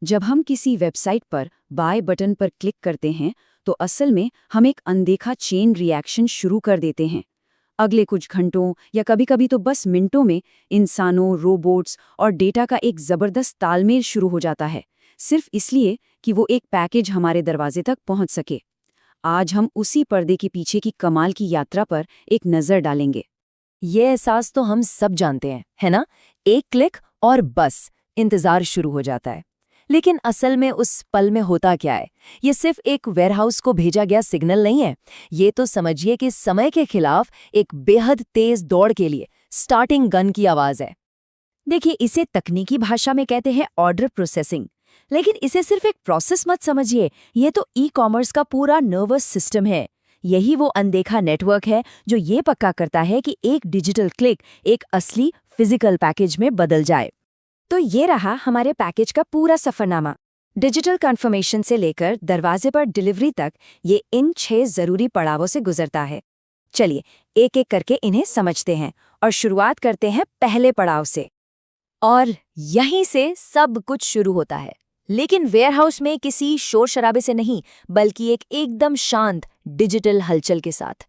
जब हम किसी वेबसाइट पर बाय बटन पर क्लिक करते हैं तो असल में हम एक अनदेखा चेन रिएक्शन शुरू कर देते हैं। अगले कुछ घंटों या कभी-कभी तो बस मिनटों में इंसानों, रोबोट्स और डेटा का एक जबरदस्त तालमेल शुरू हो जाता है, सिर्फ इसलिए कि वो एक पैकेज हमारे दरवाजे तक पहुंच सके। आज हम उसी पर्दे के पीछे की कमाल की यात्रा पर एक नजर डालेंगे। ये एहसास तो हम सब जानते हैं, है ना? एक क्लिक और बस इंतजार शुरू हो जाता है। लेकिन असल में उस पल में होता क्या है? ये सिर्फ एक वेयरहाउस को भेजा गया सिग्नल नहीं है। ये तो समझिए कि समय के खिलाफ एक बेहद तेज दौड़ के लिए स्टार्टिंग गन की आवाज है। देखिए, इसे तकनीकी भाषा में कहते हैं ऑर्डर प्रोसेसिंग। लेकिन इसे सिर्फ एक प्रोसेस मत समझिए, ये तो ई कॉमर्स का पूरा नर्वस सिस्टम है। यही वो अनदेखा नेटवर्क है जो ये पक्का करता है कि एक डिजिटल क्लिक एक असली फिजिकल पैकेज में बदल जाए। तो ये रहा हमारे पैकेज का पूरा सफरनामा। डिजिटल कन्फर्मेशन से लेकर दरवाजे पर डिलीवरी तक ये इन 6 जरूरी पड़ावों से गुजरता है। चलिए एक एक करके इन्हें समझते हैं और शुरुआत करते हैं पहले पड़ाव से। और यहीं से सब कुछ शुरू होता है, लेकिन वेयरहाउस में किसी शोर शराबे से नहीं, बल्कि एक एकदम शांत डिजिटल हलचल के साथ।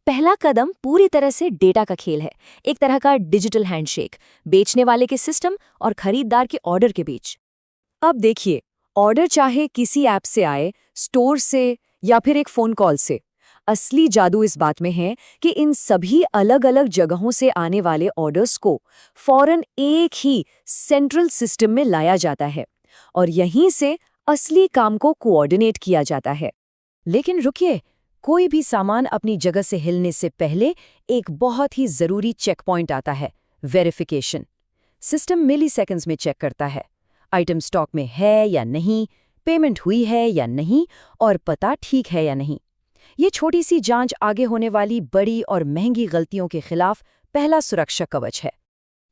पहला कदम पूरी तरह से डेटा का खेल है, एक तरह का डिजिटल हैंडशेक बेचने वाले के सिस्टम और खरीदार के ऑर्डर के बीच। अब देखिए, ऑर्डर चाहे किसी ऐप से आए, स्टोर से या फिर एक फोन कॉल से, असली जादू इस बात में है कि इन सभी अलग अलग जगहों से आने वाले ऑर्डर्स को फौरन एक ही सेंट्रल सिस्टम में लाया जाता है और यहीं से असली काम को कोऑर्डिनेट किया जाता है। लेकिन रुकिए, कोई भी सामान अपनी जगह से हिलने से पहले एक बहुत ही जरूरी चेक पॉइंट आता है, वेरिफिकेशन। सिस्टम मिलीसेकंड्स में चेक करता है आइटम स्टॉक में है या नहीं, पेमेंट हुई है या नहीं और पता ठीक है या नहीं। ये छोटी सी जांच आगे होने वाली बड़ी और महंगी गलतियों के खिलाफ पहला सुरक्षा कवच है।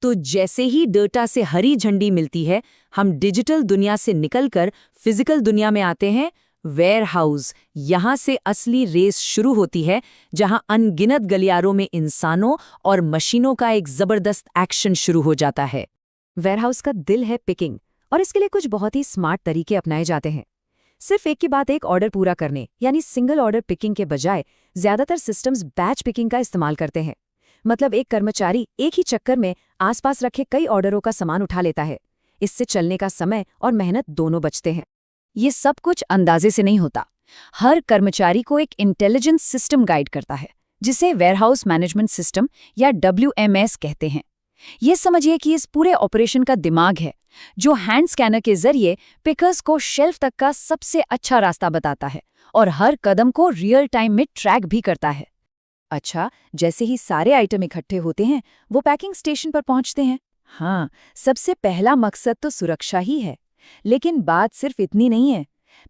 तो जैसे ही डेटा से हरी झंडी मिलती है, हम डिजिटल दुनिया से निकलकर फिजिकल दुनिया में आते हैं। वेयरहाउस, यहाँ से असली रेस शुरू होती है, जहाँ अनगिनत गलियारों में इंसानों और मशीनों का एक जबरदस्त एक्शन शुरू हो जाता है। वेयरहाउस का दिल है पिकिंग, और इसके लिए कुछ बहुत ही स्मार्ट तरीके अपनाए जाते हैं। सिर्फ एक के बाद एक ऑर्डर पूरा करने यानी सिंगल ऑर्डर पिकिंग के बजाय ज्यादातर सिस्टम्स बैच पिकिंग का इस्तेमाल करते हैं। मतलब एक कर्मचारी एक ही चक्कर में आसपास रखे कई ऑर्डरों का सामान उठा लेता है। इससे चलने का समय और मेहनत दोनों बचते हैं। ये सब कुछ अंदाजे से नहीं होता। हर कर्मचारी को एक इंटेलिजेंस सिस्टम गाइड करता है, जिसे वेयरहाउस मैनेजमेंट सिस्टम या WMS कहते हैं। ये समझिए कि इस पूरे ऑपरेशन का दिमाग है, जो हैंड स्कैनर के जरिए पिकर्स को शेल्फ तक का सबसे अच्छा रास्ता बताता है और हर कदम को रियल टाइम में ट्रैक भी करता है। अच्छा, जैसे ही सारे आइटम इकट्ठे होते हैं, वो पैकिंग स्टेशन पर पहुंचते हैं। हाँ, सबसे पहला मकसद तो सुरक्षा ही है। लेकिन बात सिर्फ इतनी नहीं है।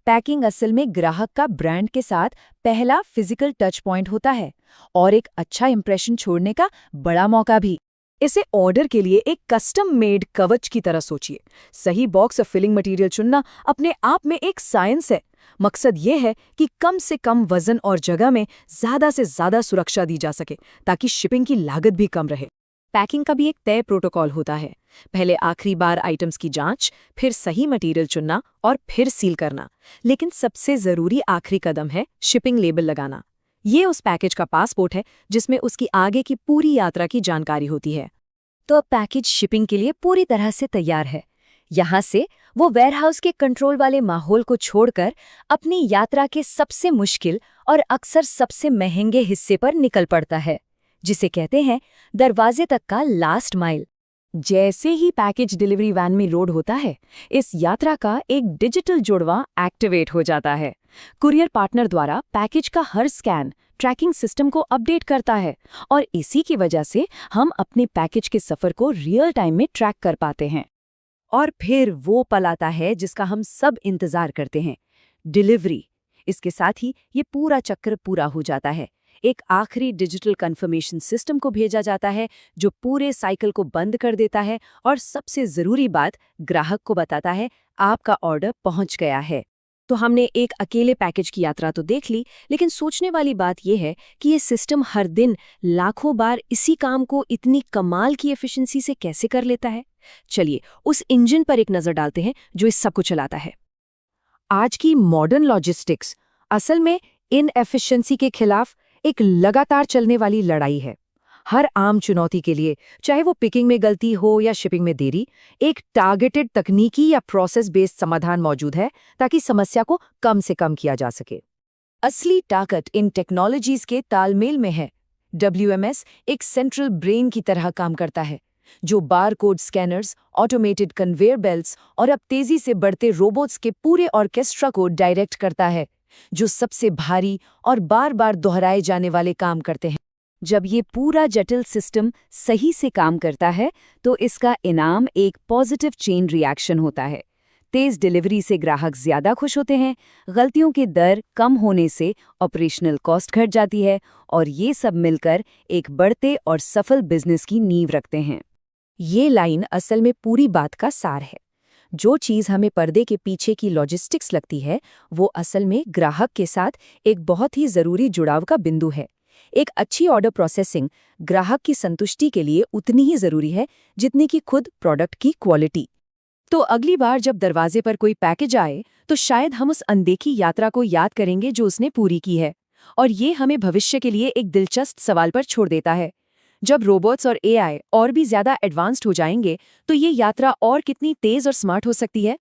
पैकिंग असल में ग्राहक का ब्रांड के साथ पहला फिजिकल टच पॉइंट होता है और एक अच्छा इंप्रेशन छोड़ने का बड़ा मौका भी। इसे ऑर्डर के लिए एक कस्टम मेड कवच की तरह सोचिए। सही बॉक्स और फिलिंग मटेरियल चुनना अपने आप में एक साइंस है। मकसद ये है कि कम से कम वजन और जगह में ज़्यादा से ज़्यादा सुरक्षा दी जा सके, ताकि शिपिंग की लागत भी कम रहे। पैकिंग का भी एक तय प्रोटोकॉल होता है। पहले आखिरी बार आइटम्स की जांच, फिर सही मटेरियल चुनना और फिर सील करना। लेकिन सबसे ज़रूरी आखिरी कदम है शिपिंग लेबल लगाना। ये उस पैकेज का पासपोर्ट है जिसमें उसकी आगे की पूरी यात्रा की जानकारी होती है। तो अब पैकेज शिपिंग के लिए पूरी तरह से तैयार है। यहाँ से वो वेयरहाउस के कंट्रोल वाले माहौल को छोड़कर अपनी यात्रा के सबसे मुश्किल और अक्सर सबसे महंगे हिस्से पर निकल पड़ता है, जिसे कहते हैं दरवाजे तक का लास्ट माइल। जैसे ही पैकेज डिलीवरी वैन में लोड होता है, इस यात्रा का एक डिजिटल जुड़वा एक्टिवेट हो जाता है। कुरियर पार्टनर द्वारा पैकेज का हर स्कैन ट्रैकिंग सिस्टम को अपडेट करता है और इसी की वजह से हम अपने पैकेज के सफर को रियल टाइम में ट्रैक कर पाते हैं। और फिर वो पल आता है जिसका हम सब इंतजार करते हैं, डिलीवरी। इसके साथ ही ये पूरा चक्र पूरा हो जाता है। एक आखिरी डिजिटल कन्फर्मेशन सिस्टम को भेजा जाता है, जो पूरे साइकिल को बंद कर देता है और सबसे ज़रूरी बात, ग्राहक को बताता है आपका ऑर्डर पहुंच गया है। तो हमने एक अकेले पैकेज की यात्रा तो देख ली, लेकिन सोचने वाली बात यह है कि ये सिस्टम हर दिन लाखों बार इसी काम को इतनी कमाल की एफिशिएंसी से कैसे कर लेता है। चलिए उस इंजन पर एक नजर डालते हैं जो इस सब को चलाता है। आज की मॉडर्न लॉजिस्टिक्स असल में इन एफिशिएंसी के खिलाफ एक लगातार चलने वाली लड़ाई है। हर आम चुनौती के लिए, चाहे वो पिकिंग में गलती हो या शिपिंग में देरी, एक टारगेटेड तकनीकी या प्रोसेस बेस्ड समाधान मौजूद है ताकि समस्या को कम से कम किया जा सके। असली ताकत इन टेक्नोलॉजीज के तालमेल में है। WMS एक सेंट्रल ब्रेन की तरह काम करता है, जो barcode scanners, automated conveyor belts और अब तेजी से बढ़ते रोबोट्स के पूरे ऑर्केस्ट्रा को डायरेक्ट करता है, जो सबसे भारी और बार बार दोहराए जाने वाले काम करते हैं। जब ये पूरा जटिल सिस्टम सही से काम करता है तो इसका इनाम एक पॉजिटिव चेन रिएक्शन होता है। तेज डिलीवरी से ग्राहक ज्यादा खुश होते हैं, गलतियों की दर कम होने से ऑपरेशनल कॉस्ट घट जाती है और ये सब मिलकर एक बढ़ते और सफल बिजनेस की नींव रखते हैं। ये लाइन असल में पूरी बात का सार है। जो चीज़ हमें पर्दे के पीछे की लॉजिस्टिक्स लगती है, वो असल में ग्राहक के साथ एक बहुत ही ज़रूरी जुड़ाव का बिंदु है। एक अच्छी ऑर्डर प्रोसेसिंग ग्राहक की संतुष्टि के लिए उतनी ही ज़रूरी है जितनी कि खुद प्रोडक्ट की क्वालिटी। तो अगली बार जब दरवाजे पर कोई पैकेज आए तो शायद हम उस अनदेखी यात्रा को याद करेंगे जो उसने पूरी की है। और ये हमें भविष्य के लिए एक दिलचस्प सवाल पर छोड़ देता है। जब रोबोट्स और AI और भी ज़्यादा एडवांस्ड हो जाएंगे तो ये यात्रा और कितनी तेज़ और स्मार्ट हो सकती है।